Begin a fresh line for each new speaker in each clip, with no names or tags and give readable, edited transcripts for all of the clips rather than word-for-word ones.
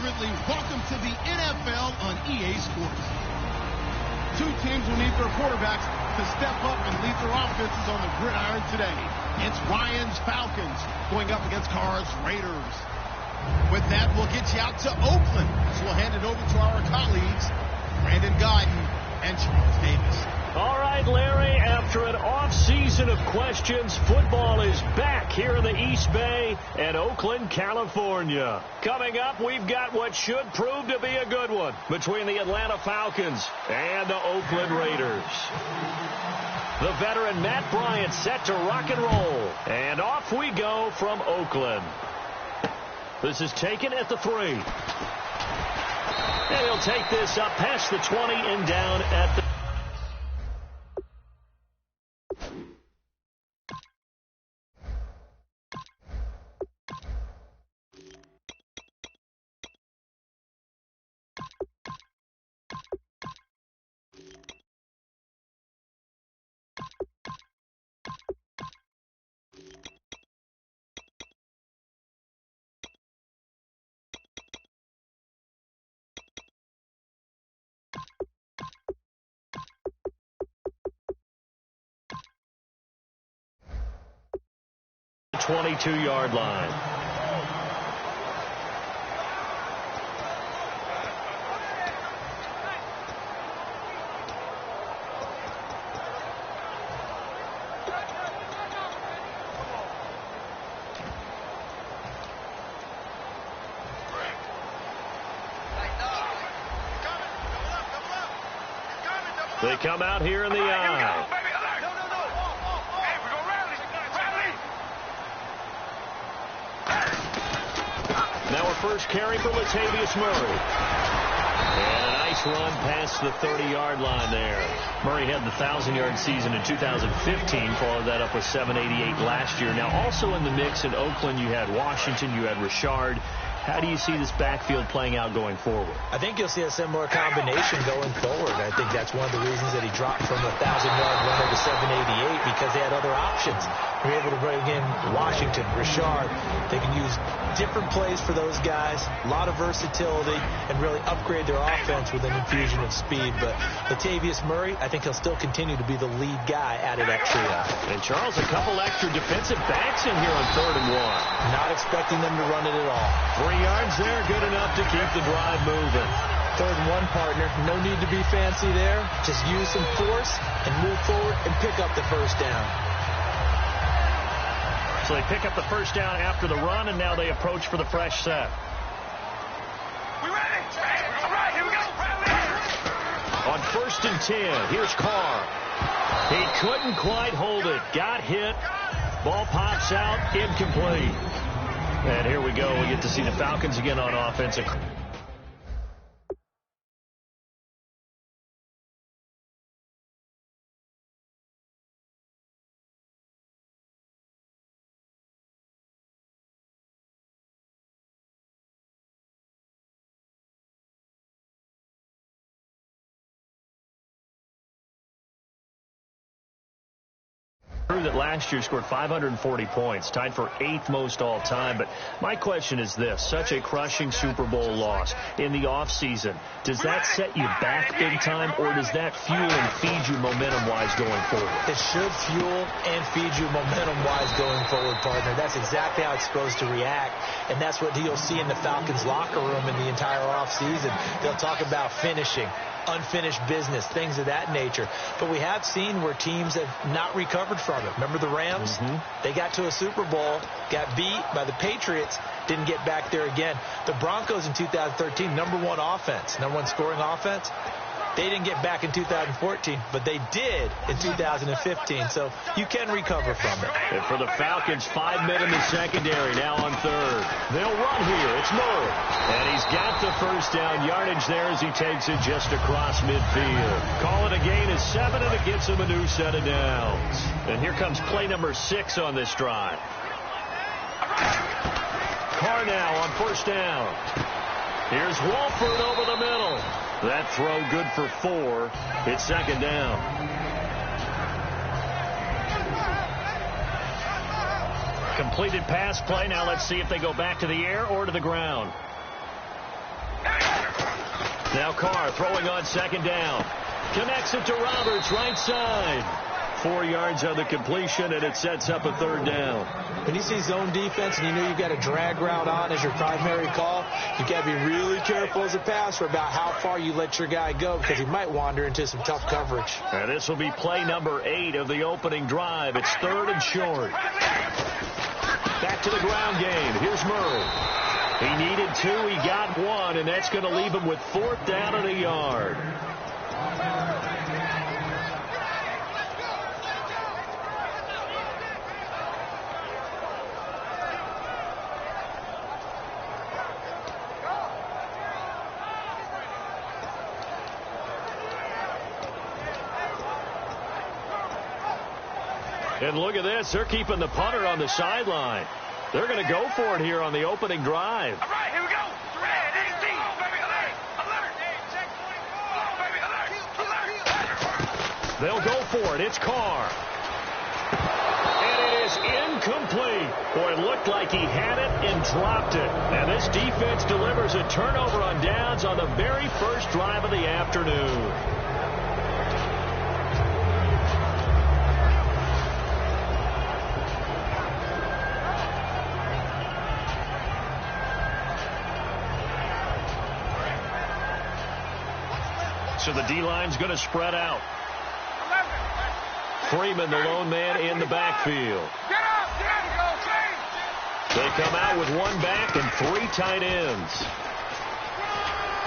triumphantly welcome to the NFL on EA Sports. Two teams will need their quarterbacks to step up and lead their offenses on the gridiron today. It's Ryan's Falcons going up against Carr's Raiders. With that, we'll get you out to Oakland. So we'll hand it over to our colleagues, Brandon Guyton and Charles Davis.
All right, Larry, after an off-season of questions, football is back here in the East Bay and Oakland, California. Coming up, we've got what should prove to be a good one between the Atlanta Falcons and the Oakland Raiders. The veteran Matt Bryant set to rock and roll. And off we go from Oakland. This is taken at the 3. And he'll take this up past the 20 and down at the 22-yard line. They come out here in the eye. Now a first carry for Latavius Murray. And a nice run past the 30-yard line there. Murray had the 1,000-yard season in 2015, followed that up with 788 last year. Now also in the mix in Oakland, you had Washington, you had Rashard. How do you see this backfield playing out going forward?
I think you'll see a similar combination going forward. I think that's one of the reasons that he dropped from the 1,000-yard runner to 788, because they had other options. They were able to bring in Washington, Rashard. They can use different plays for those guys, a lot of versatility, and really upgrade their offense with an infusion of speed. But Latavius Murray, I think he'll still continue to be the lead guy out of that trio.
And Charles, a couple extra defensive backs in here on 3rd and 1.
Not expecting them to run it at all.
3 yards there, good enough to keep the drive moving.
3rd and 1, partner. No need to be fancy there. Just use some force and move forward and pick up the first down.
So they pick up the first down after the run, and now they approach for the fresh set.
We ready? All right, here we go.
On 1st and 10, here's Carr. He couldn't quite hold it. Got hit. Ball pops out, incomplete. And here we go. We get to see the Falcons again on offense. That last year scored 540 points, tied for 8th most all time. But my question is this: such a crushing Super Bowl loss in the offseason, does that set you back big time, or does that fuel and feed you momentum-wise going forward?
It should fuel and feed you momentum-wise going forward, partner. That's exactly how it's supposed to react, and that's what you'll see in the Falcons locker room in the entire offseason. They'll talk about finishing, unfinished business, things of that nature. But we have seen where teams have not recovered from it. Remember the Rams? They got to a Super Bowl, got beat by the Patriots, didn't get back there again. The Broncos in 2013, #1 offense, #1 scoring offense. They didn't get back in 2014, but they did in 2015. So you can recover from it.
And for the Falcons, 5 men in the secondary, now on 3rd. They'll run here. It's Murray. And he's got the first down yardage there as he takes it just across midfield. Call it a gain of 7, and it gets him a new set of downs. And here comes play number 6 on this drive. Carr now on 1st down. Here's Walford over the middle. That throw good for 4. It's 2nd down. Completed pass play. Now let's see if they go back to the air or to the ground. Now Carr throwing on second down. Connects it to Roberts, right side. 4 yards on the completion, and it sets up a third down.
When you see zone defense and you know you've got a drag route on as your primary call, you've got to be really careful as a passer about how far you let your guy go because he might wander into some tough coverage.
And this will be play number 8 of the opening drive. It's 3rd and short. Back to the ground game. Here's Murray. He needed 2. He got 1, and that's going to leave him with 4th down and a yard. And look at this. They're keeping the punter on the sideline. They're going to go for it here on the opening drive.
All right, here we go. Red 18. Baby, alert. Alert. Check 24. Baby, alert. Alert.
They'll go for it. It's Carr. And it is incomplete. Boy, it looked like he had it and dropped it. And this defense delivers a turnover on downs on the very first drive of the afternoon. So the D-line's going to spread out. Freeman, the lone man in the backfield. They come out with 1 back and 3 tight ends.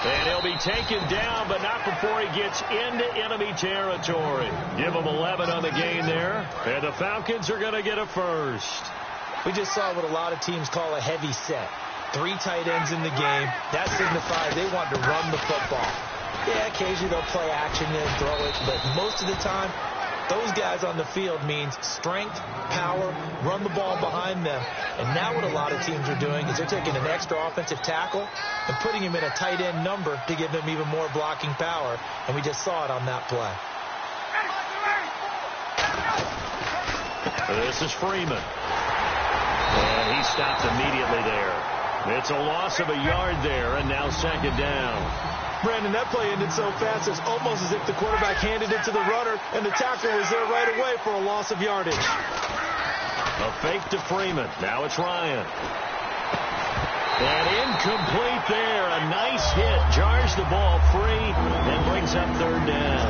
And he'll be taken down, but not before he gets into enemy territory. Give him 11 on the gain there. And the Falcons are going to get a first.
We just saw what a lot of teams call a heavy set. 3 tight ends in the game. That signifies they want to run the football. Yeah, occasionally they'll play action and throw it, but most of the time, those guys on the field means strength, power, run the ball behind them. And now what a lot of teams are doing is they're taking an extra offensive tackle and putting him in a tight end number to give them even more blocking power. And we just saw it on that play.
This is Freeman. And he stopped immediately there. It's a loss of a yard there, and now second down.
Brandon, that play ended so fast, it's almost as if the quarterback handed it to the runner, and the tackle was there right away for a loss of yardage.
A fake to Freeman. Now it's Ryan. And incomplete there. A nice hit. Jars the ball free and brings up third down.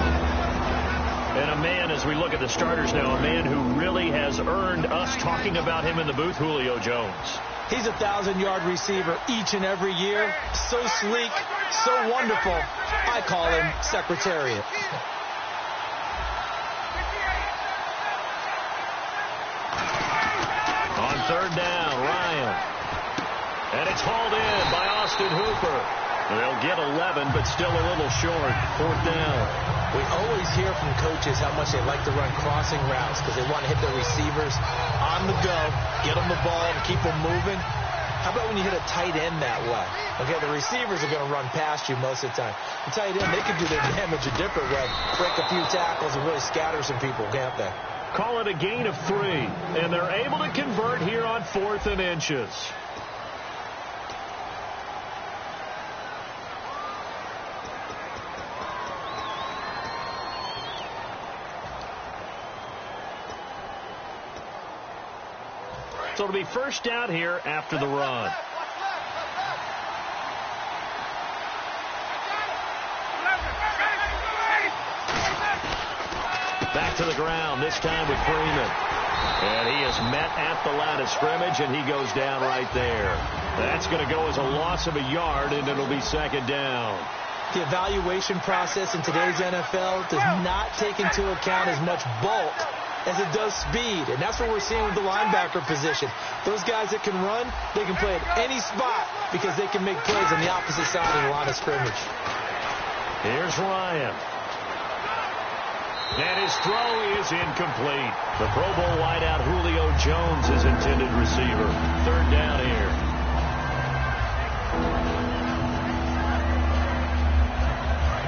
And a man, as we look at the starters now, a man who really has earned us talking about him in the booth, Julio Jones.
He's a 1,000-yard receiver each and every year. So sleek, so wonderful. I call him Secretariat.
On third down, Ryan. And it's hauled in by Austin Hooper. They'll get 11, but still a little short. Fourth down.
We always hear from coaches how much they like to run crossing routes because they want to hit their receivers on the go, get them the ball, and keep them moving. How about when you hit a tight end that way? Okay, the receivers are going to run past you most of the time. The tight end, they can do their damage a different way, break a few tackles and really scatter some people, can't they?
Call it a gain of 3, and they're able to convert here on 4th and inches. So it'll be first down here after the run. Back to the ground, this time with Freeman. And he is met at the line of scrimmage, and he goes down right there. That's going to go as a loss of a yard, and it'll be second down.
The evaluation process in today's NFL does not take into account as much bulk as it does speed, and that's what we're seeing with the linebacker position. Those guys that can run, they can play at any spot because they can make plays on the opposite side of the line of scrimmage.
Here's Ryan. And his throw is incomplete. The Pro Bowl wideout Julio Jones is intended receiver. Third down here.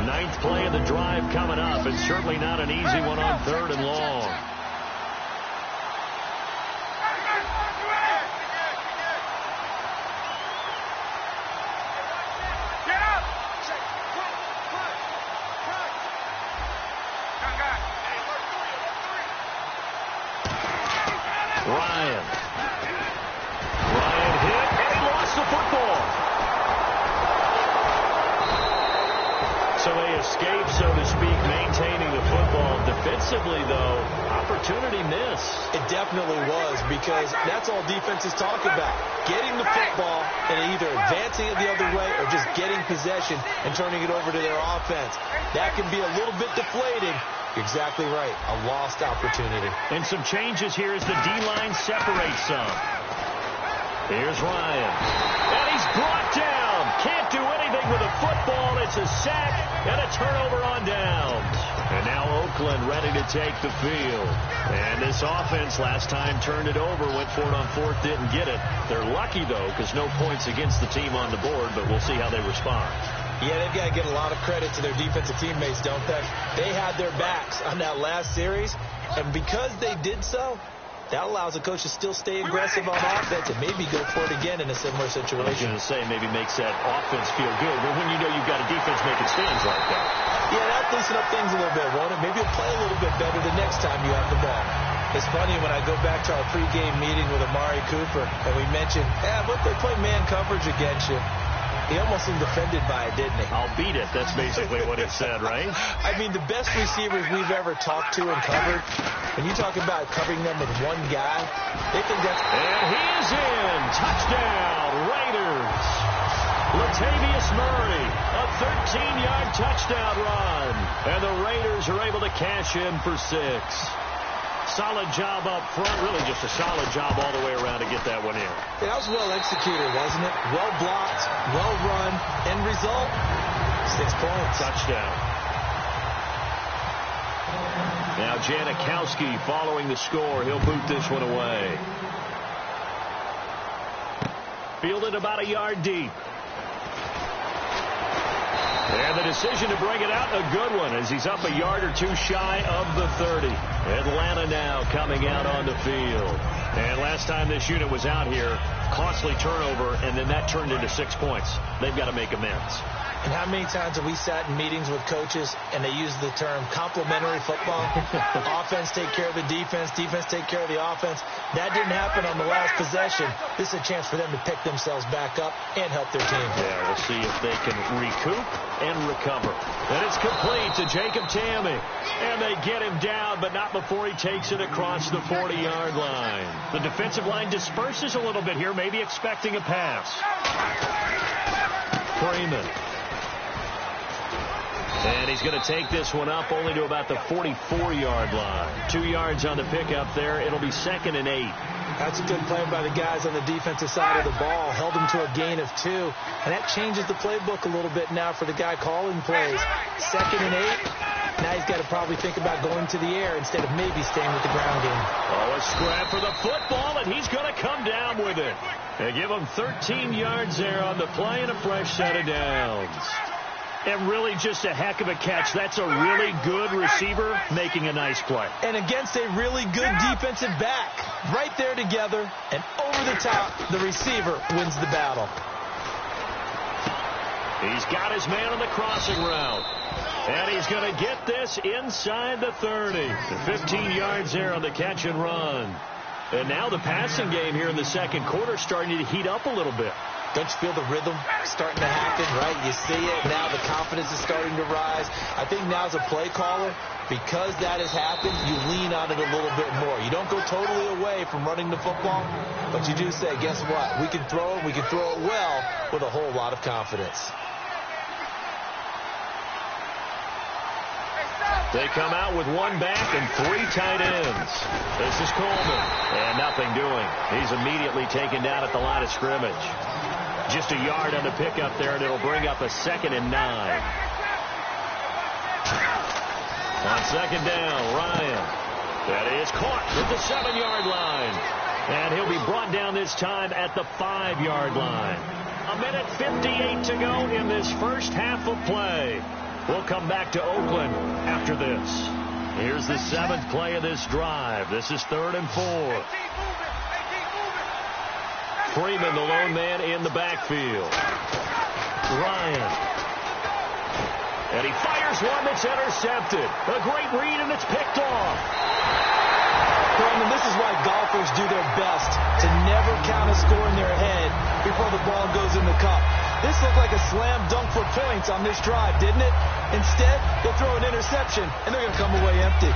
Ninth play of the drive coming up, and certainly not an easy one on third and long. escape, so to speak, maintaining the football. Defensively, though, opportunity miss.
It definitely was, because that's all defenses talk about. Getting the football and either advancing it the other way or just getting possession and turning it over to their offense. That can be a little bit deflating. You're exactly right. A lost opportunity.
And some changes here as the D-line separates some. Here's Ryan. And he's brought down. Can't do anything with a football. It's a sack and a turnover on downs. And now Oakland ready to take the field. And this offense last time turned it over, went for it on fourth, didn't get it. They're lucky, though, because no points against the team on the board, but we'll see how they respond.
Yeah, they've got to get a lot of credit to their defensive teammates, don't they? They had their backs on that last series, and because they did so, that allows the coach to still stay aggressive on offense and maybe go for it again in a similar situation.
I was going to say, maybe makes that offense feel good, but when you know you've got a defense making stands like that.
Yeah, that'll loosen up things a little bit, won't it? Maybe you'll play a little bit better the next time you have the ball. It's funny when I go back to our pregame meeting with Amari Cooper, and we mentioned, what they play man coverage against you. He almost seemed offended by it, didn't he?
I'll beat it. That's basically what it said, right?
I mean, the best receivers we've ever talked to and covered, when you talk about covering them with one guy, they think that's...
And he is in. Touchdown, Raiders. Latavius Murray, a 13-yard touchdown run. And the Raiders are able to cash in for 6. Solid job up front. Really just a solid job all the way around to get that one in.
Yeah, that was well executed, wasn't it? Well blocked, well run. End result, 6 points.
Touchdown. Now Janikowski following the score. He'll boot this one away. Fielded about a yard deep. And the decision to bring it out, a good one, as he's up a yard or two shy of the 30. Atlanta now coming out on the field. And last time this unit was out here, costly turnover, and then that turned into 6 points. They've got to make amends.
And how many times have we sat in meetings with coaches and they use the term complementary football? Offense take care of the defense, defense take care of the offense. That didn't happen on the last possession. This is a chance for them to pick themselves back up and help their team.
Yeah, we'll see if they can recoup and recover. And it's complete to Jacob Tamme. And they get him down, but not before he takes it across the 40-yard line. The defensive line disperses a little bit here, maybe expecting a pass. Freeman. And he's going to take this one up only to about the 44-yard line. 2 yards on the pickup there. It'll be 2nd and 8.
That's a good play by the guys on the defensive side of the ball. Held him to a gain of 2. And that changes the playbook a little bit now for the guy calling plays. 2nd and 8. Now he's got to probably think about going to the air instead of maybe staying with the ground game.
Oh, a scrap for the football, and he's going to come down with it. They give him 13 yards there on the play and a fresh set of downs. And really just a heck of a catch. That's a really good receiver making a nice play.
And against a really good defensive back. Right there together, and over the top, the receiver wins the battle.
He's got his man on the crossing route. And he's going to get this inside the 30. The 15 yards there on the catch and run. And now the passing game here in the second quarter starting to heat up a little bit.
Don't you feel the rhythm starting to happen, right? You see it. Now the confidence is starting to rise. I think now as a play caller, because that has happened, you lean on it a little bit more. You don't go totally away from running the football, but you do say, guess what? We can throw it. We can throw it well with a whole lot of confidence.
They come out with 1 back and 3 tight ends. This is Coleman. And nothing doing. He's immediately taken down at the line of scrimmage. Just a yard on the pickup there, and it'll bring up a 2nd and 9. On 2nd down, Ryan. That is caught at the 7-yard line. And he'll be brought down this time at the 5-yard line. 1:58 to go in this first half of play. We'll come back to Oakland after this. Here's the 7th play of this drive. This is 3rd and 4. Freeman, the lone man in the backfield. Ryan. And he fires one that's intercepted. A great read, and it's picked off.
Brandon, this is why golfers do their best to never count a score in their head before the ball goes in the cup. This looked like a slam dunk for points on this drive, didn't it? Instead, they'll throw an interception, and they're going to come away empty.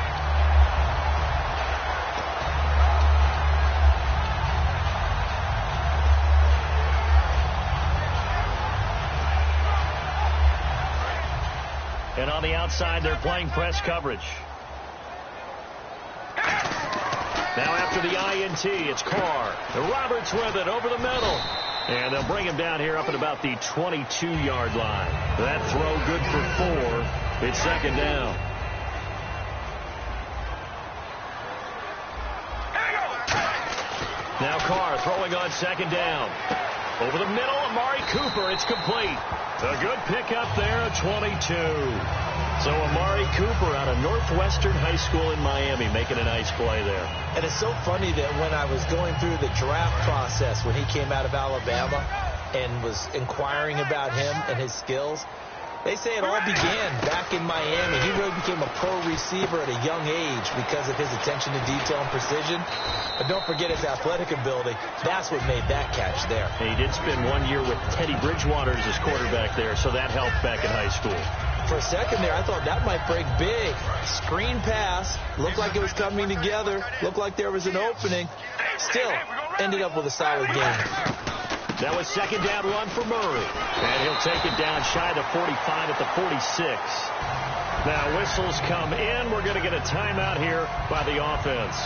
And on the outside, they're playing press coverage. Now after the INT, it's Carr. Roberts with it over the middle. And they'll bring him down here up at about the 22-yard line. That throw good for 4. It's second down. Now Carr throwing on second down. Over the middle, Amari Cooper. It's complete. A good pickup there, a 22. So Amari Cooper out of Northwestern High School in Miami making a nice play there.
And it's so funny that when I was going through the draft process when he came out of Alabama and was inquiring about him and his skills, they say it all began back in Miami. He really became a pro receiver at a young age because of his attention to detail and precision. But don't forget his athletic ability. That's what made that catch there.
He did spend 1 year with Teddy Bridgewater as his quarterback there, so that helped back in high school.
For a second there, I thought that might break big. Screen pass. Looked like it was coming together. Looked like there was an opening. Still ended up with a solid game.
That was second down run for Murray. And he'll take it down shy of the 45 at the 46. Now whistles come in. We're going to get a timeout here by the offense.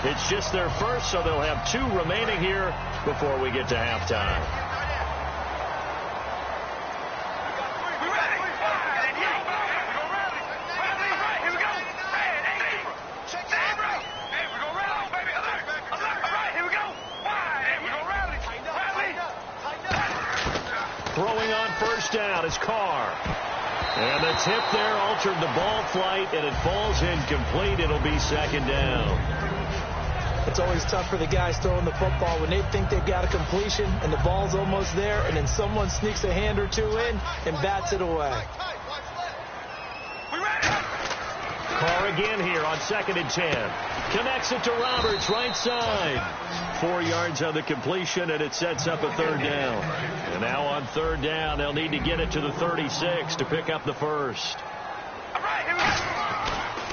It's just their first, so they'll have 2 remaining here before we get to halftime. Throwing on first down is Carr. And the tip there altered the ball flight, and it falls incomplete. It'll be second down.
It's always tough for the guys throwing the football when they think they've got a completion and the ball's almost there, and then someone sneaks a hand or 2 in and bats it away.
Carr again here on 2nd and 10. Connects it to Roberts, right side. 4 yards on the completion, and it sets up a third down. And now on third down, they'll need to get it to the 36 to pick up the first.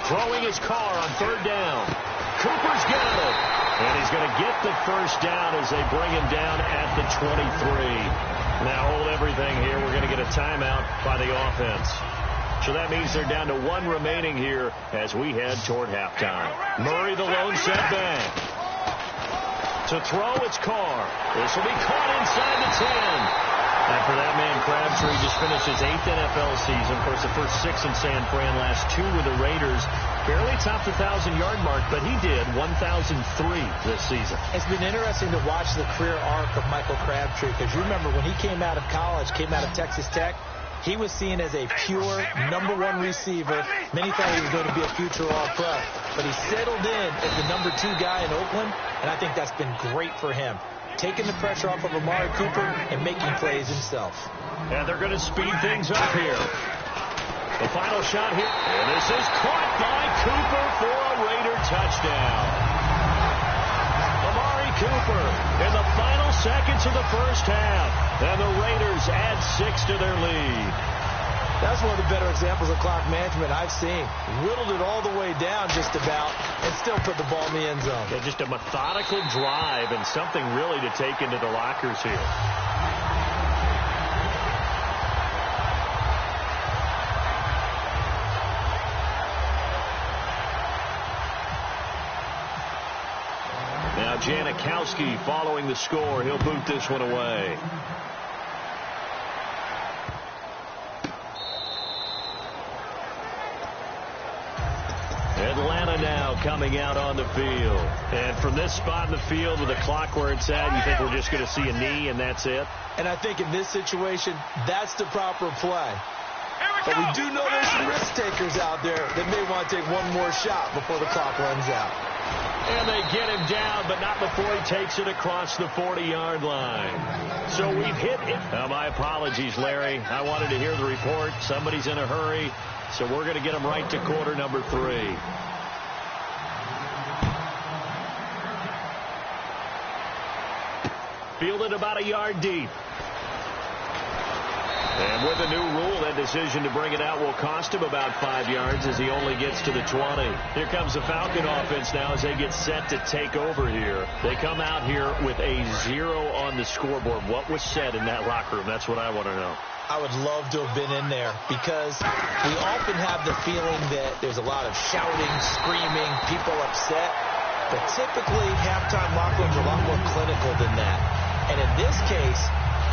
Throwing his Carr on third down. Cooper's got it. And he's going to get the first down as they bring him down at the 23. Now hold everything here. We're going to get a timeout by the offense. So that means they're down to 1 remaining here as we head toward halftime. Murray, the lone setback. To throw, it's Carr. This will be caught inside the 10. After that man, Crabtree just finished his 8th NFL season. Of course, the first 6 in San Fran, last 2 with the Raiders. Barely topped the 1,000-yard mark, but he did 1,003 this season. It's
been interesting to watch the career arc of Michael Crabtree, because you remember when he came out of college, came out of Texas Tech, he was seen as a pure #1 receiver. Many thought he was going to be a future All-Pro. But he settled in as the #2 guy in Oakland, and I think that's been great for him. Taking the pressure off of Amari Cooper and making plays himself.
And they're going to speed things up here. The final shot here. And this is caught by Cooper for a Raider touchdown. Amari Cooper in the final seconds of the first half. And the Raiders add 6 to their lead.
That's one of the better examples of clock management I've seen. Whittled it all the way down just about and still put the ball in the end zone.
Yeah, just a methodical drive and something really to take into the lockers here. Now Janikowski following the score. He'll boot this one away. Atlanta now coming out on the field. And from this spot in the field with the clock where it's at, you think we're just going to see a knee and that's it?
And I think in this situation, that's the proper play. But we do know there's some risk takers out there that may want to take one more shot before the clock runs out.
And they get him down, but not before he takes it across the 40-yard line. So we've hit it. My apologies, Larry. I wanted to hear the report. Somebody's in a hurry. So we're going to get him right to quarter number 3. Fielded about a yard deep. And with a new rule, that decision to bring it out will cost him about 5 yards as he only gets to the 20. Here comes the Falcon offense now as they get set to take over here. They come out here with a 0 on the scoreboard. What was said in that locker room? That's what I want to know.
I would love to have been in there because we often have the feeling that there's a lot of shouting, screaming, people upset. But typically, halftime locker rooms are a lot more clinical than that. And in this case,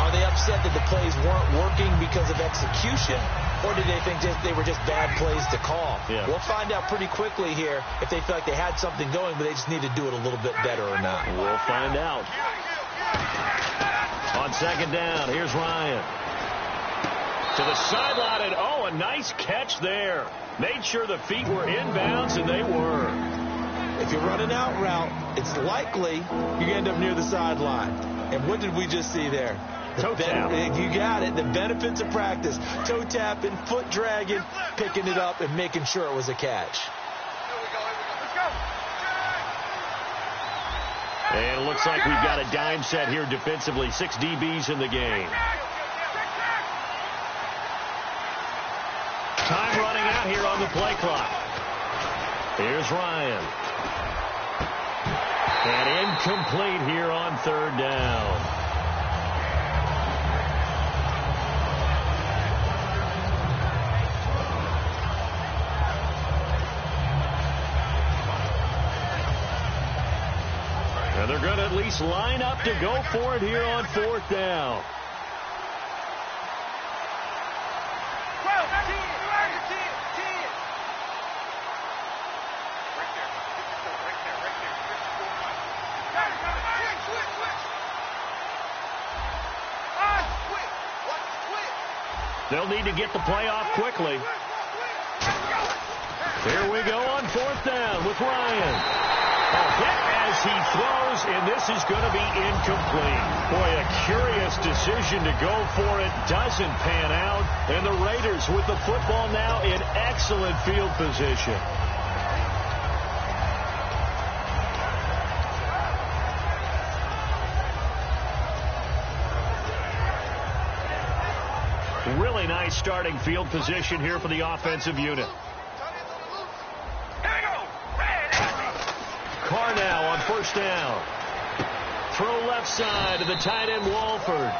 are they upset that the plays weren't working because of execution, or did they think they were just bad plays to call?
Yeah.
We'll find out pretty quickly here if they feel like they had something going, but they just need to do it a little bit better or not.
We'll find out. On second down, here's Ryan. To the sideline, and oh, a nice catch there. Made sure the feet were inbounds, and they were.
If you're running out route, it's likely you end up near the sideline. And what did we just see there?
Toe tap.
You got it. The benefits of practice. Toe tapping, foot dragging, picking it up, and making sure it was a catch.
And it looks like we've got a dime set here defensively. 6 DBs in the game. Time running out here on the play clock. Here's Ryan. And incomplete here on third down. And they're going to at least line up to go for it here on fourth down. They'll need to get the play off quickly. Here we go on fourth down with Ryan. A hit as he throws, and this is going to be incomplete. Boy, a curious decision to go for it. Doesn't pan out. And the Raiders with the football now in excellent field position. Really nice starting field position here for the offensive unit. Carr now on first down. Throw left side to the tight end Walford.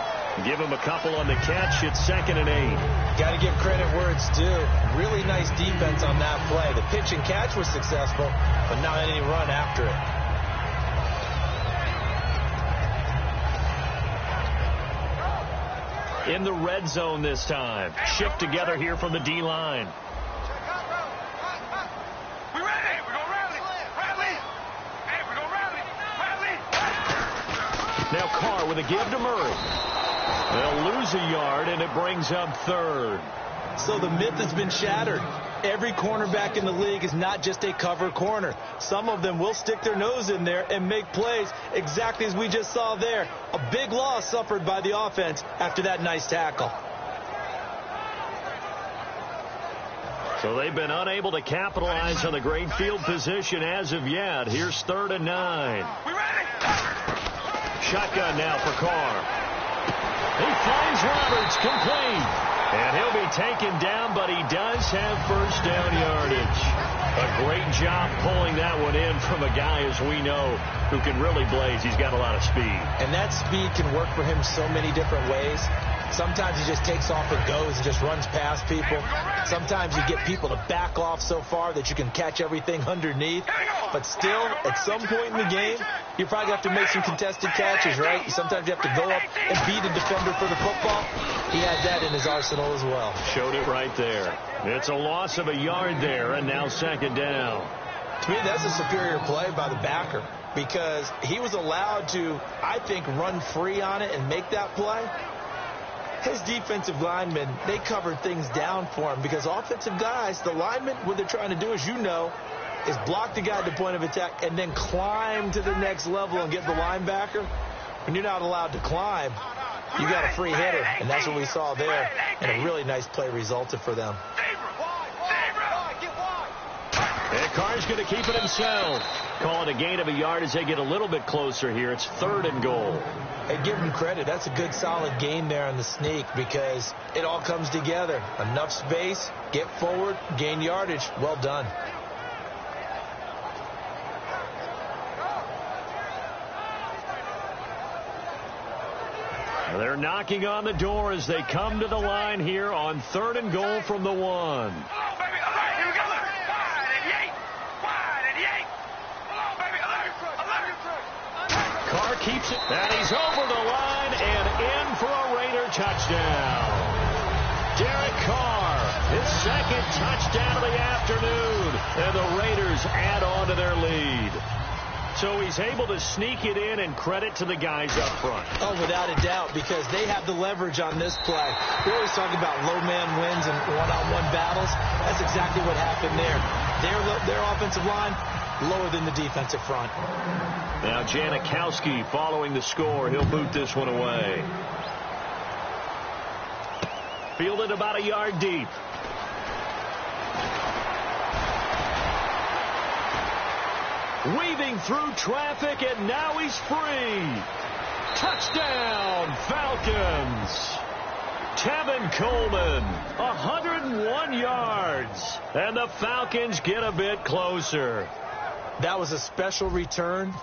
Give him a couple on the catch. It's 2nd and 8.
Got to give credit where it's due. Really nice defense on that play. The pitch and catch was successful, but not any run after it.
In the red zone this time. Shift together here from the D-line.
We ready? We're going to rally. Rally. Hey, we're going to rally. Rally.
Now Carr with a give to Murray. They'll lose a yard, and it brings up third.
So the myth has been shattered. Every cornerback in the league is not just a cover corner. Some of them will stick their nose in there and make plays exactly as we just saw there. A big loss suffered by the offense after that nice tackle.
So they've been unable to capitalize on the great field position as of yet. Here's 3rd and 9.
We ready?
Shotgun now for Carr. He finds Roberts complete. And he'll be taken down, but he does have first down yardage. A great job pulling that one in from a guy, as we know, who can really blaze. He's got a lot of speed.
And that speed can work for him so many different ways. Sometimes he just takes off and goes and just runs past people. Sometimes you get people to back off so far that you can catch everything underneath. But still, at some point in the game, you probably have to make some contested catches, right? Sometimes you have to go up and beat a defender for the football. He had that in his arsenal as well.
Showed it right there. It's a loss of a yard there, and now 2nd down.
To me, that's a superior play by the backer because he was allowed to, I think, run free on it and make that play. His defensive linemen, they covered things down for him because offensive guys, the linemen, what they're trying to do, as you know, is block the guy at the point of attack and then climb to the next level and get the linebacker. When you're not allowed to climb, you got a free hitter, and that's what we saw there, and a really nice play resulted for them.
And Carr's going to keep it himself. Call it a gain of a yard as they get a little bit closer here. It's 3rd and goal.
Hey, give him credit. That's a good, solid gain there on the sneak because it all comes together. Enough space, get forward, gain yardage. Well done.
They're knocking on the door as they come to the line here on 3rd and goal from the 1.
Hello, baby, alert. Here we go. Wide and yank. Wide and yank. Hello, baby, alert.
Carr keeps it, and he's over the line and in for a Raider touchdown. Derek Carr, his 2nd touchdown of the afternoon, and the Raiders add on to their lead. So he's able to sneak it in, and credit to the guys up front.
Oh, without a doubt, because they have the leverage on this play. We always talk about low man wins and one-on-one battles. That's exactly what happened there. Their offensive line, lower than the defensive front.
Now Janikowski following the score. He'll boot this one away. Fielded about a yard deep. Weaving through traffic, and now he's free. Touchdown, Falcons. Tevin Coleman, 101 yards. And the Falcons get a bit closer.
That was a special return,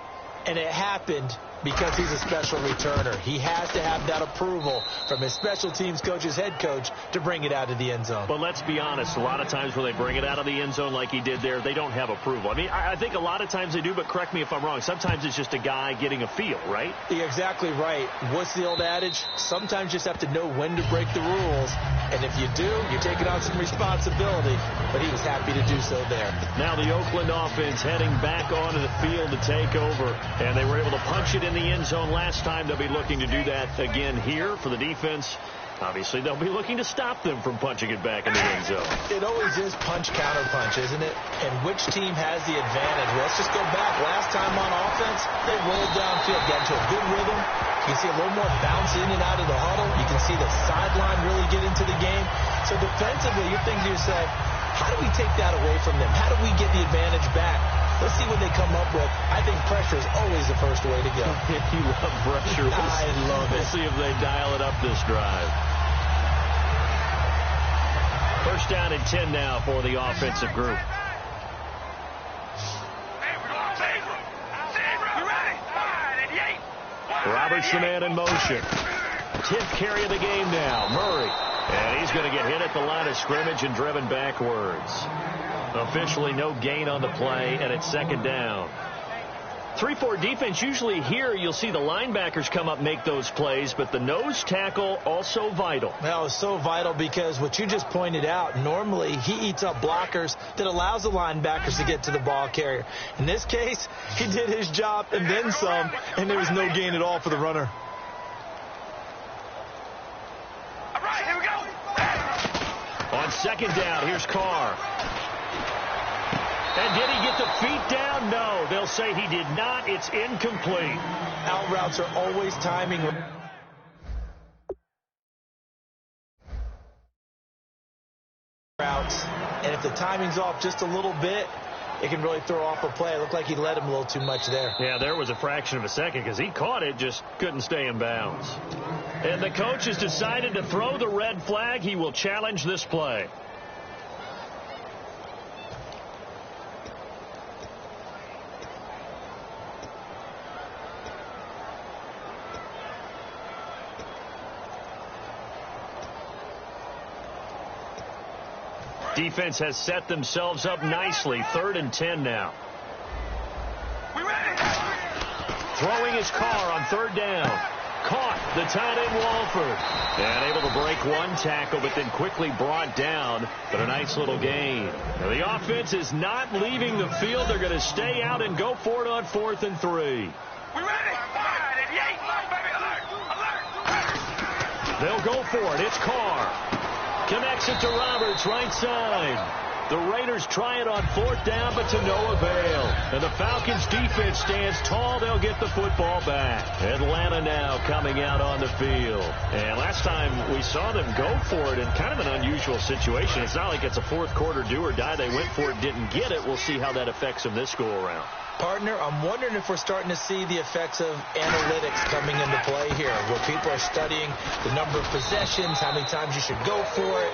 and it happened because he's a special returner. He has to have that approval from his special teams coach's head coach to bring it out of the end zone.
But let's be honest, a lot of times when they bring it out of the end zone like he did there, they don't have approval. I mean, I think a lot of times they do, but correct me if I'm wrong. Sometimes it's just a guy getting a feel, right?
You're exactly right. What's the old adage? Sometimes you just have to know when to break the rules. And if you do, you're taking on some responsibility. But he was happy to do so there.
Now the Oakland offense heading back onto the field to take over. And they were able to punch it in the end zone last time. They'll be looking to do that again here for the defense. Obviously, they'll be looking to stop them from punching it back in the end zone.
It always is punch-counter-punch, isn't it? And which team has the advantage? Well, let's just go back. Last time on offense, they rolled downfield, got into a good rhythm. You can see a little more bounce in and out of the huddle. You can see the sideline really get into the game. So defensively, you're thinking to yourself, how do we take that away from them? How do we get the advantage back? Let's see what they come up with. I think pressure is always the first way to go.
You love pressure.
I love it.
We'll see if they dial it up this drive. 1st down and 10 now for the offensive group. Roberts the man in motion. 10th carry of the game now. Murray. And he's going to get hit at the line of scrimmage and driven backwards. Officially no gain on the play, and it's 2nd down. 3-4 defense, usually here you'll see the linebackers come up make those plays, but the nose tackle also vital.
Well, it's so vital because what you just pointed out, normally he eats up blockers that allows the linebackers to get to the ball carrier. In this case, he did his job and then some, and there was no gain at all for the runner.
All right, here we go.
On 2nd down, here's Carr. And did he get the feet down? No. They'll say he did not. It's incomplete.
Out routes are always timing. Routes. And if the timing's off just a little bit, it can really throw off a play. It looked like he let him a little too much there.
Yeah, there was a fraction of a second because he caught it, just couldn't stay in bounds. And the coach has decided to throw the red flag. He will challenge this play. Defense has set themselves up nicely. 3rd and 10 now.
We ready?
Throwing his Carr on 3rd down. Caught the tight end Walford. And able to break one tackle, but then quickly brought down. But a nice little gain. Now the offense is not leaving the field. They're going to stay out and go for it on 4th and 3.
We ready? Wide and yank. Baby, alert. Alert.
They'll go for it. It's Carr. Connects it to Roberts, right side. The Raiders try it on 4th down, but to no avail. And the Falcons defense stands tall. They'll get the football back. Atlanta now coming out on the field. And last time we saw them go for it in kind of an unusual situation. It's not like it's a fourth quarter do or die. They went for it, didn't get it. We'll see how that affects them this go around.
Partner, I'm wondering if we're starting to see the effects of analytics coming into play here, where people are studying the number of possessions, how many times you should go for it,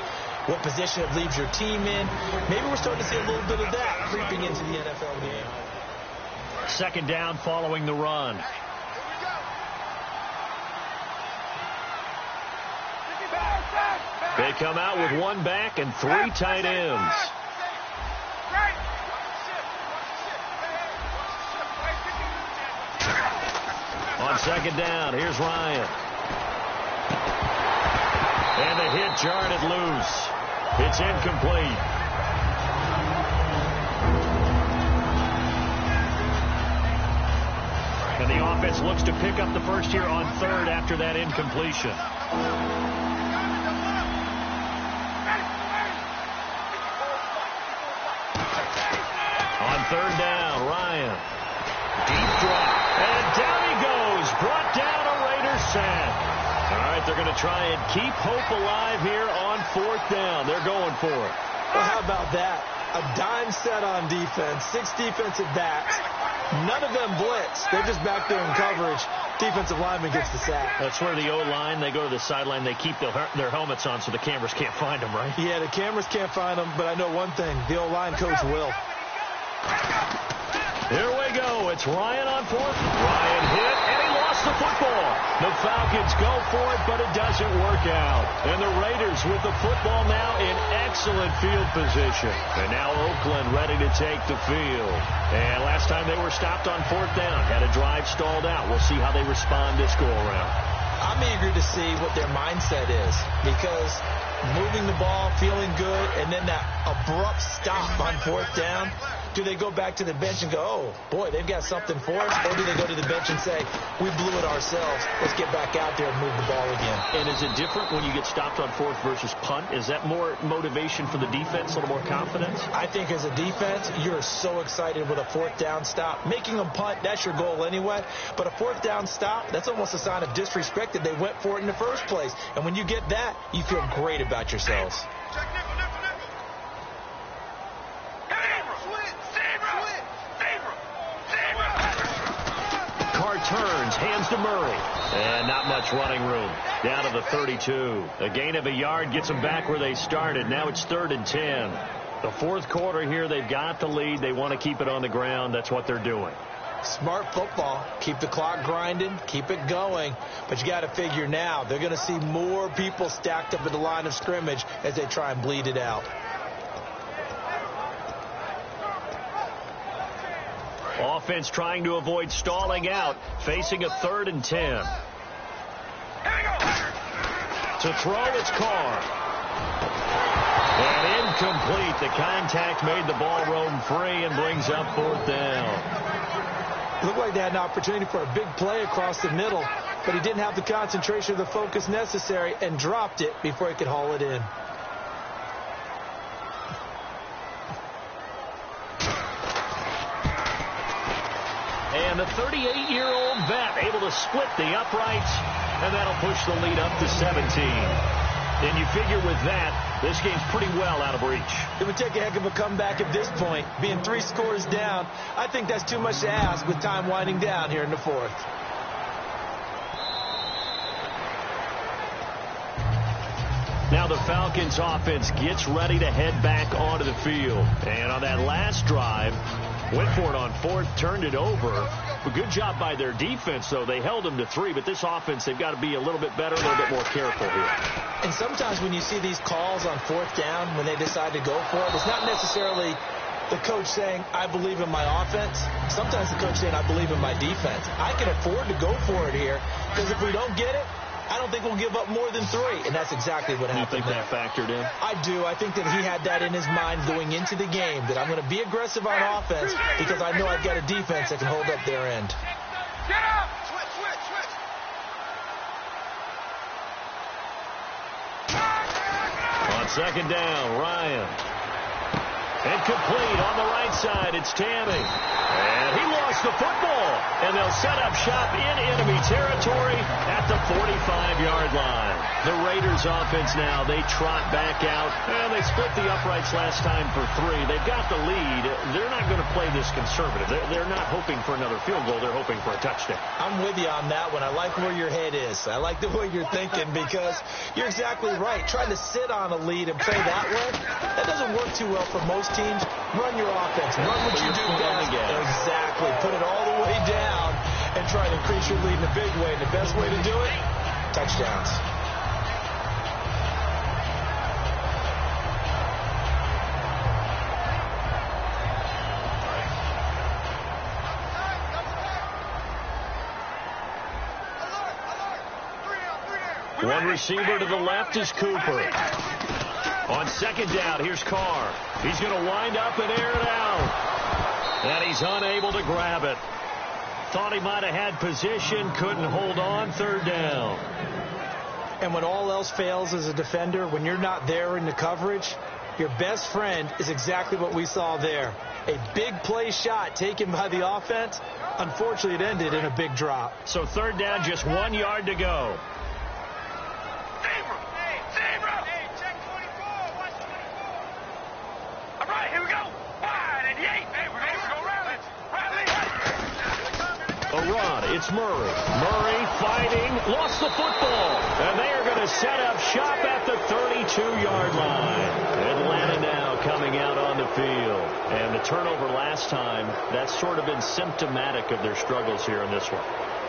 what position it leaves your team in. Maybe we're starting to see a little bit of that creeping into the NFL game.
2nd down following the run. They come out with 1 back and 3 tight ends. On 2nd down, here's Ryan. And the hit jarred it loose. It's incomplete. And the offense looks to pick up the first here on 3rd after that incompletion. On 3rd down, Ryan. Deep drop. And down he goes. Brought down a Raiders sack. All right, they're going to try and keep hope alive here on 4th down. They're going for it.
Well, how about that? A dime set on defense. 6 defensive backs. None of them blitz. They're just back there in coverage. Defensive lineman gets the sack.
That's where the O-line, they go to the sideline. They keep their helmets on so the cameras can't find them, right?
Yeah, the cameras can't find them, but I know one thing. The O-line coach will.
Here we go. It's Ryan on 4th. Ryan hit, and he lost the football. The Falcons go for it, but it doesn't work out. And the Raiders with the football now in excellent field position. And now Oakland ready to take the field. And last time they were stopped on 4th down, had a drive stalled out. We'll see how they respond this go-around.
I'm eager to see what their mindset is, because moving the ball, feeling good, and then that abrupt stop on 4th down. Do they go back to the bench and go, oh, boy, they've got something for us? Or do they go to the bench and say, we blew it ourselves. Let's get back out there and move the ball again.
And is it different when you get stopped on 4th versus punt? Is that more motivation for the defense, a little more confidence?
I think as a defense, you're so excited with a 4th down stop. Making them punt, that's your goal anyway. But a 4th down stop, that's almost a sign of disrespect that they went for it in the first place. And when you get that, you feel great about yourselves.
Turns, hands to Murray. And not much running room. Down to the 32. A gain of a yard gets them back where they started. Now it's 3rd and 10. The 4th quarter here, they've got the lead. They want to keep it on the ground. That's what they're doing.
Smart football. Keep the clock grinding. Keep it going. But you got to figure now, they're going to see more people stacked up at the line of scrimmage as they try and bleed it out.
Offense trying to avoid stalling out, facing a 3rd and 10. To throw, it's Carr. And incomplete. The contact made the ball roam free and brings up 4th down.
Looked like they had an opportunity for a big play across the middle, but he didn't have the concentration or the focus necessary and dropped it before he could haul it in.
And the 38-year-old vet able to split the uprights, and that'll push the lead up to 17. And you figure with that, this game's pretty well out of reach.
It would take a heck of a comeback at this point. Being 3 scores down, I think that's too much to ask with time winding down here in the 4th.
Now the Falcons offense gets ready to head back onto the field. And on that last drive, went for it on 4th, turned it over. A good job by their defense, though. They held them to 3, but this offense, they've got to be a little bit better, a little bit more careful here.
And sometimes when you see these calls on 4th down, when they decide to go for it, it's not necessarily the coach saying, I believe in my offense. Sometimes the coach saying, I believe in my defense. I can afford to go for it here, because if we don't get it, I don't think we'll give up more than 3, and that's exactly what happened.
You think that factored in?
I do. I think that he had that in his mind going into the game, that I'm going to be aggressive on offense because I know I've got a defense that can hold up their end.
Get up! Switch, switch, switch.
On 2nd down, Ryan. And complete on the right side. It's Tammy. And he lost the football. And they'll set up shop in enemy territory at the 45-yard line. The Raiders offense now, they trot back out. And they split the uprights last time for 3. They've got the lead. They're not going to play this conservative. They're not hoping for another field goal. They're hoping for a touchdown.
I'm with you on that one. I like where your head is. I like the way you're thinking because you're exactly right. Trying to sit on a lead and play that way, that doesn't work too well for most teams. Run your offense. Run what you do best. Exactly. Put it all the way down and try to increase your lead in a big way. And the best way to do it, touchdowns.
One receiver to the left is Cooper. On second down, here's Carr. He's going to wind up and air it out. And he's unable to grab it. Thought he might have had position, couldn't hold on. Third down.
And when all else fails as a defender, when you're not there in the coverage, your best friend is exactly what we saw there. A big play shot taken by the offense. Unfortunately, it ended in a big drop.
So third down, just 1 yard to go. It's Murray. Murray fighting, lost the football. And they are going to set up shop at the 32-yard line. Atlanta now coming out on the field. And the turnover last time, that's sort of been symptomatic of their struggles here in this one.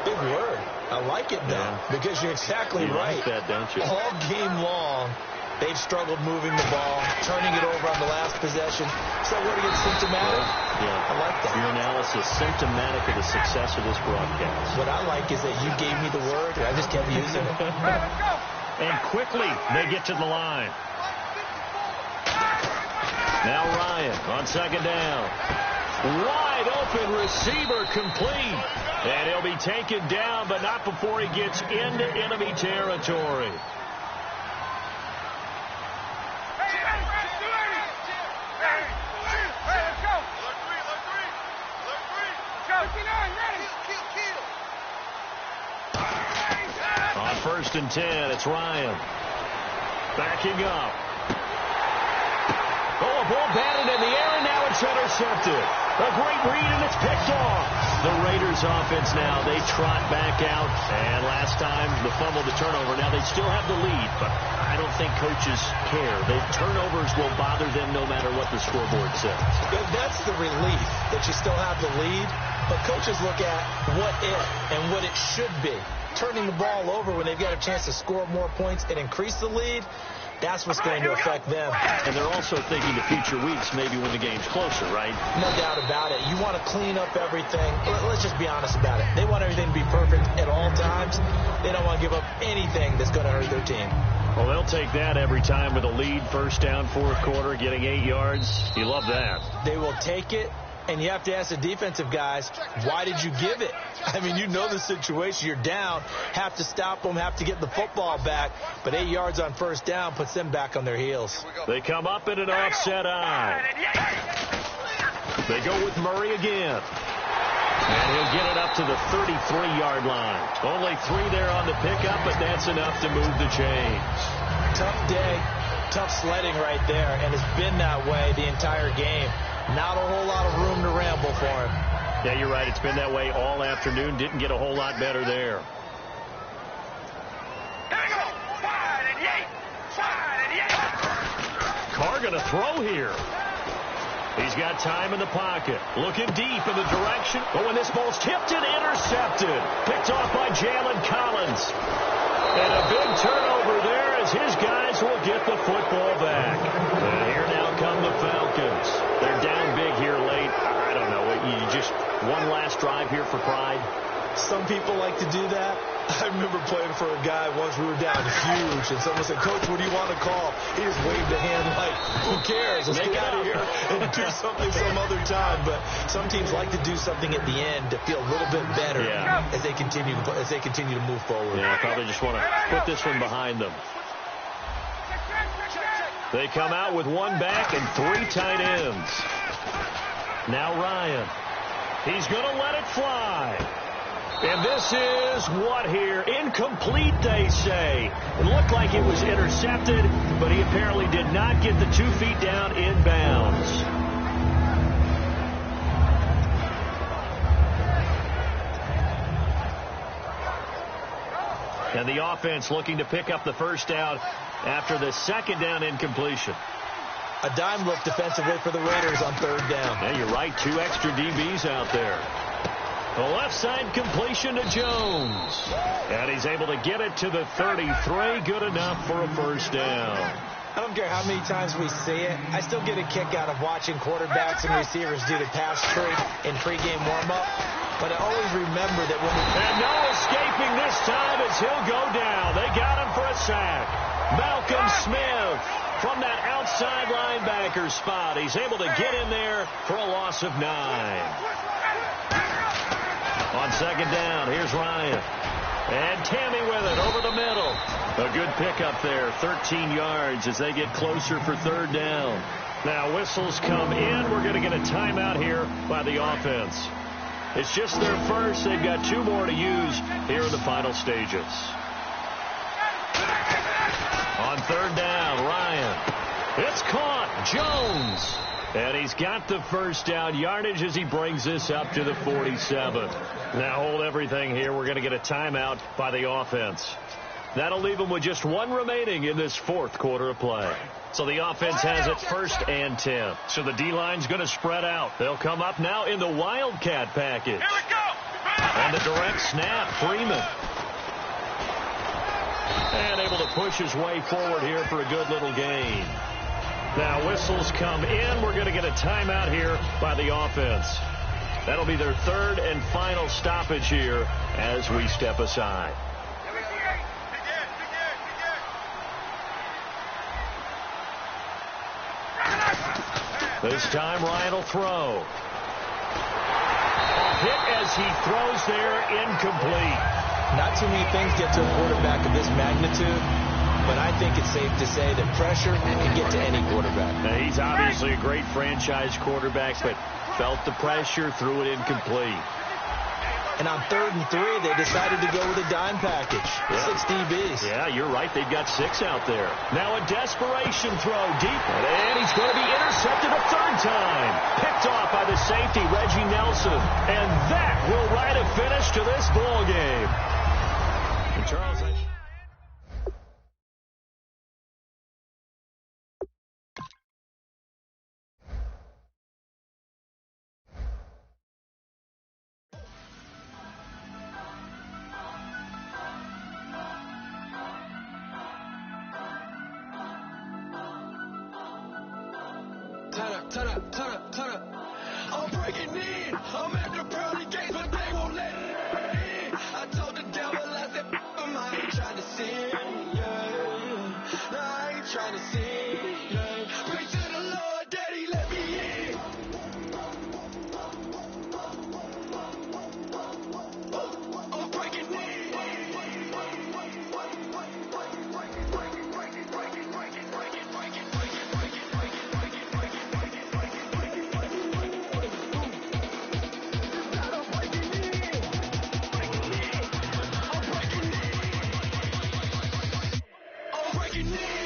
Big word. I like it, though, because you're exactly right.
You like that, don't you?
All game long, they've struggled moving the ball, turning it over on the last possession. So what do you get symptomatic?
Yeah.
I like that.
Your analysis symptomatic of the success of this broadcast.
What I like is that you gave me the word, and I just kept using it.
And quickly, they get to the line. Now Ryan on second down. Wide open receiver complete. And he'll be taken down, but not before he gets into enemy territory. On 1st and 10, it's Ryan. Backing up. Oh, a ball batted in the air, and now it's intercepted. A great read, and it's picked off. The Raiders offense now, they trot back out. And last time, the fumble, the turnover. Now, they still have the lead, but I don't think coaches care. The turnovers will bother them no matter what the scoreboard says.
That's the relief, that you still have the lead. But coaches look at what if and what it should be. Turning the ball over when they've got a chance to score more points and increase the lead, that's what's going to affect them.
And they're also thinking to future weeks, maybe when the game's closer, right?
No doubt about it. You want to clean up everything. Let's just be honest about it. They want everything to be perfect at all times. They don't want to give up anything that's going to hurt their team.
Well, they'll take that every time with a lead, first down, fourth quarter, getting 8 yards. You love that.
They will take it. And you have to ask the defensive guys, why did you give it? I mean, you know the situation. You're down, have to stop them, have to get the football back. But 8 yards on first down puts them back on their heels.
They come up in an offset eye. They go with Murray again. And he'll get it up to the 33-yard line. Only 3 there on the pickup, but that's enough to move the chains.
Tough day, tough sledding right there, and it's been that way the entire game. Not a whole lot of room to ramble for him.
Yeah, you're right. It's been that way all afternoon. Didn't get a whole lot better there. Carr going to throw here. He's got time in the pocket. Looking deep in the direction. Oh, and this ball's tipped and intercepted. Picked off by Jalen Collins. And a big turnover there as his guys will get the football back. And here now come the Falcons. They're down big here late. I don't know. You just one last drive here for pride.
Some people like to do that. I remember playing for a guy once. We were down huge, and someone said, "Coach, what do you want to call?" He just waved a hand like, "Who cares? Let's get out of here and do something some other time." But some teams like to do something at the end to feel a little bit better as they continue to move forward.
Yeah, probably just want to put this one behind them. They come out with one back and 3 tight ends. Now Ryan. He's going to let it fly. And this is what here? Incomplete, they say. It looked like it was intercepted, but he apparently did not get the 2 feet down in bounds. And the offense looking to pick up the first down after the second down incompletion.
A dime look defensively for the Raiders on third down.
Yeah, you're right. 2 extra DBs out there. The left side completion to Jones. And he's able to get it to the 33. Good enough for a first down.
I don't care how many times we see it. I still get a kick out of watching quarterbacks and receivers do the pass tree in pregame warm-up. But I always remember that when we...
And no escaping this time as he'll go down. They got him for a sack. Malcolm Smith from that outside linebacker spot. He's able to get in there for a loss of 9. On second down, here's Ryan. And Tammy with it over the middle. A good pickup there, 13 yards as they get closer for third down. Now whistles come in. We're going to get a timeout here by the offense. It's just their first. They've got 2 more to use here in the final stages. On third down, Ryan. It's caught. Jones. And he's got the first down yardage as he brings this up to the 47. Now hold everything here. We're going to get a timeout by the offense. That'll leave them with just 1 remaining in this 4th quarter of play. So the offense has it 1st and 10. So the D-line's going to spread out. They'll come up now in the Wildcat package.
Here we go.
And the direct snap, Freeman. And able to push his way forward here for a good little gain. Now whistles come in. We're going to get a timeout here by the offense. That'll be their 3rd and final stoppage here as we step aside. This time Ryan will throw. A hit as he throws there, incomplete.
Not too many things get to a quarterback of this magnitude, but I think it's safe to say that pressure can get to any quarterback.
Now, he's obviously a great franchise quarterback, but felt the pressure, threw it incomplete.
And on 3rd and 3, they decided to go with a dime package.
Yeah.
6 DBs.
Yeah, you're right. They've got 6 out there. Now a desperation throw deep. And he's going to be intercepted a 3rd time. Picked off by the safety, Reggie Nelson. And that will write a finish to this ball game. And Charles...
Turn up. I'm breaking in. I'm at the pearly gates, but they won't let me in. I told the devil, I said, I ain't trying to sin, yeah. No, I ain't trying to sin, yeah. Pray to the Lord, Daddy, let me in. I'm breaking in. Breaking in.